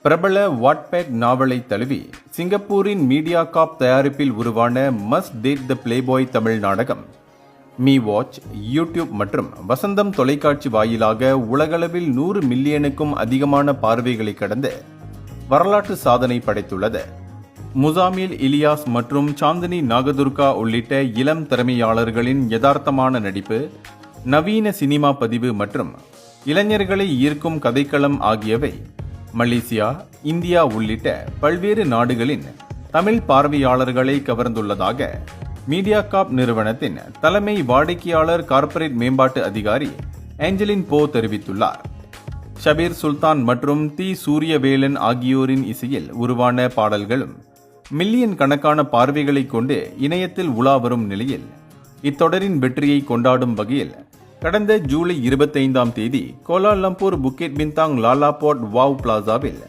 பிரபல வாட்பேட் நாவலை தழுவி சிங்கப்பூரின் மீடியா காப் தயாரிப்பில் உருவான மஸ்ட் டேட் த பிளேபாய் தமிழ் நாடகம் மீ வாட்ச், யூடியூப் மற்றும் வசந்தம் தொலைக்காட்சி வாயிலாக உலகளவில் 100 மில்லியனுக்கும் அதிகமான பார்வைகளை கடந்து வரலாற்று சாதனை படைத்துள்ளது. முசாமில் இலியாஸ் மற்றும் சாந்தினி நாகதுர்கா உள்ளிட்ட இளம் திறமையாளர்களின் யதார்த்தமான நடிப்பு, நவீன சினிமா பதிவு மற்றும் இளைஞர்களை ஈர்க்கும் கதைக்களம் ஆகியவை மலேசியா, இந்தியா உள்ளிட்ட பல்வேறு நாடுகளின் தமிழ் பார்வையாளர்களை கவர்ந்துள்ளதாக மீடியா காப் நிறுவனத்தின் தலைமை வாடிக்கையாளர் கார்ப்பரேட் மேம்பாட்டு அதிகாரி ஏஞ்சலின் போ தெரிவித்துள்ளார். ஷபீர் சுல்தான் மற்றும் தி சூரியவேலன் ஆகியோரின் இசையில் உருவான பாடல்களும் மில்லியன் கணக்கான பார்வைகளை கொண்டு இணையத்தில் உலா வரும் நிலையில் இத்தொடரின் வெற்றியை கொண்டாடும் வகையில் கடந்த ஜூலை 25ஆம் தேதி கோலாலம்பூர் புக்கெட் பின்தாங் லாலாபோர்ட் வாவ் பிளாசாவில்